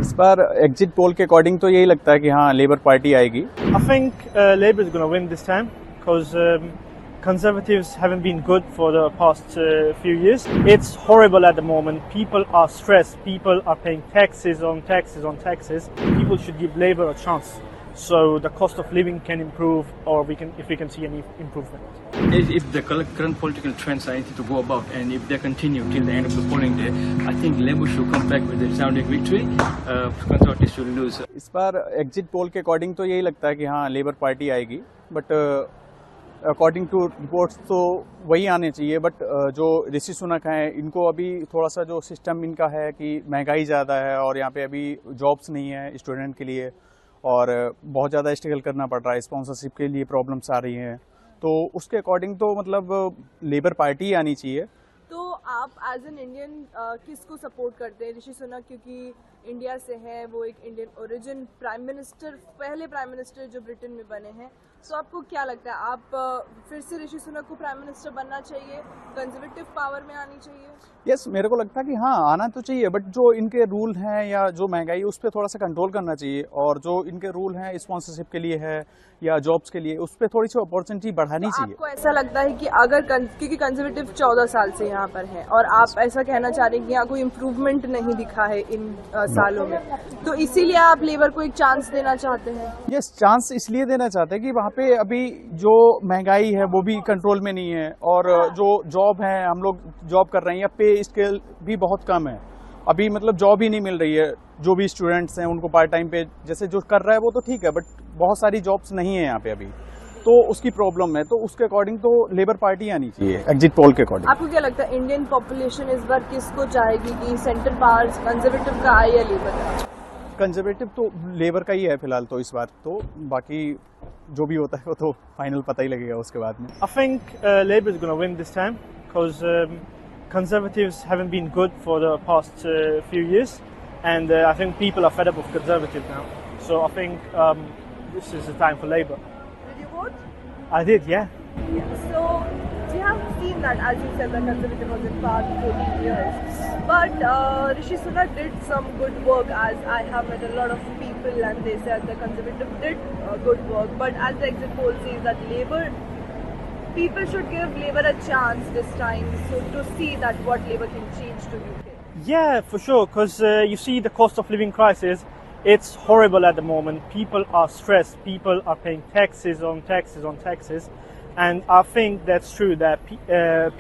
इस बार exit poll के according तो यही लगता है कि हाँ लेबर पार्टी आएगी। I think Labour is going to win this time because Conservatives haven't been good for the past few years. It's horrible at the moment. People are stressed. People are paying taxes on taxes on taxes. People should give Labour a chance, so the cost of living can improve, or if we can see any improvement. If the current political trends are anything to go about, and if they continue till the end of the polling day, I think Labour should come back with a resounding victory. Conservatives should lose. इस बार exit poll के according तो यही लगता है कि हाँ labour party आएगी, but according to reports तो वही आने चाहिए। बट जो ऋषि सुनक हैं इनको अभी थोड़ा सा जो सिस्टम इनका है कि महंगाई ज़्यादा है और यहाँ पे अभी जॉब्स नहीं है स्टूडेंट के लिए, और बहुत ज़्यादा स्ट्रगल करना पड़ रहा है, स्पॉन्सरशिप के लिए प्रॉब्लम्स आ रही हैं, तो उसके अकॉर्डिंग तो मतलब लेबर पार्टी ही आनी चाहिए। तो आप एज एन इंडियन किसको सपोर्ट करते हैं? ऋषि सुनक क्योंकि इंडिया से है, वो एक इंडियन ओरिजिन प्राइम मिनिस्टर, पहले प्राइम मिनिस्टर जो ब्रिटेन में बने हैं, तो आपको क्या लगता है, आप फिर से ऋषि सुनक को प्राइम मिनिस्टर बनना चाहिए, कंजर्वेटिव पावर में आनी चाहिए? यस, मेरे को लगता है कि हाँ आना तो चाहिए, बट जो इनके रूल हैं या जो महंगाई है उस पर थोड़ा सा कंट्रोल करना चाहिए, और जो इनके रूल हैं स्पॉन्सरशिप के लिए है या जॉब्स के लिए उस पर थोड़ी सी अपॉर्चुनिटी बढ़ानी चाहिए। आपको ऐसा लगता है कि अगर क्योंकि कंजर्वेटिव 14 साल से यहाँ पर है और आप ऐसा कहना चाह रहे हैं कि यहाँ कोई इम्प्रूवमेंट नहीं दिखा है इन सालों में, तो इसीलिए आप लेबर को एक चांस देना चाहते हैं? यस, चांस इसलिए देना चाहते हैं कि वहाँ पे अभी जो महंगाई है वो भी कंट्रोल में नहीं है, और जो जॉब है, हम लोग जॉब कर रहे हैं या पे स्केल भी बहुत कम है, अभी मतलब जॉब ही नहीं मिल रही है। जो भी स्टूडेंट्स हैं उनको पार्ट टाइम पे जैसे जो कर रहा है वो तो ठीक है, बट बहुत सारी जॉब्स नहीं है यहाँ पे अभी, तो उसकी प्रॉब्लम है। तो उसके अकॉर्डिंग तो लेबर पार्टी आनी चाहिए एग्जिट पोल के अकॉर्डिंग। आपको क्या लगता है इंडियन पॉपुलेशन इस बार किसको चाहेगी, कि सेंटर पावर कंजर्वेटिव का आए या लेबर का? कंजर्वेटिव तो लेबर का ही है फिलहाल तो इस बार, तो बाकी जो भी होता है वो तो फाइनल पता ही लगेगा उसके बाद में। I think Labour is going to win this time because Conservatives haven't been good for the past few years, and I think people are fed up of Conservative now. So I think this is the time for Labour. Did you vote? I did, yeah. Yeah. So you have seen that, as you said, that Conservative was in power for 14 years. But Rishi Sunak did some good work, as I have met a lot of people and they said the Conservative did good work. But as the exit poll says that people should give Labour a chance this time, so to see that what Labour can change to UK. Yeah, for sure, because you see the cost of living crisis, it's horrible at the moment. People are stressed, people are paying taxes on taxes on taxes, and I think that's true that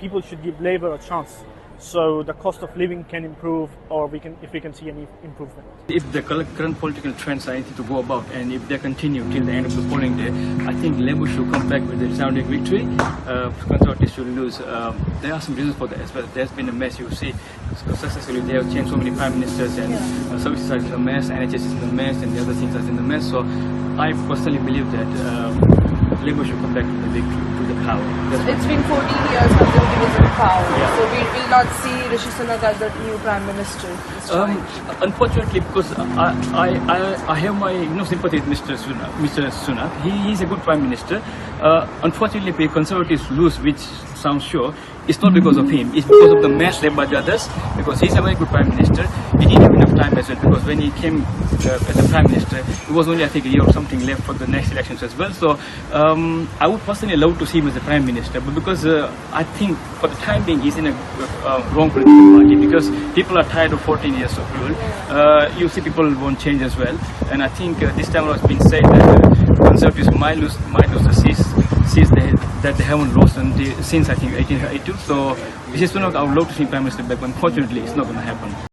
people should give Labour a chance, so the cost of living can improve, or if we can see any improvement. If the current political trends are anything to go about, and if they continue till the end of the polling day, I think Labour should come back with a resounding victory. Conservatives should lose. There are some reasons for that as well. There's been a mess. You see, successfully they have changed so many prime ministers, and services are in a mess, NHS is in a mess, and the other things are in a mess. So I personally believe that Labour should come back to the power. It's been 14 years Conservative is in power, so we will not see Rishi Sunak as the new Prime Minister this time. Unfortunately, because I have my sympathy with Mr. Sunak. He is a good Prime Minister. Unfortunately, if Conservatives lose, which sounds sure, it's not because of him. It's because of the mess left by the others. Because he's a very good Prime Minister. He didn't have enough time as well. Because when he came as a Prime Minister, it was only I think a year or something left for the next elections as well. So I would personally love to see him as a Prime Minister, but because I think for the time being he's in a wrong political party, because people are tired of 14 years of rule. You see people won't change as well, and I think this time it has been said that Conservatives might lose the seats that they haven't lost since I think 1882. So this is I would love to see Prime Minister back, but unfortunately it's not going to happen.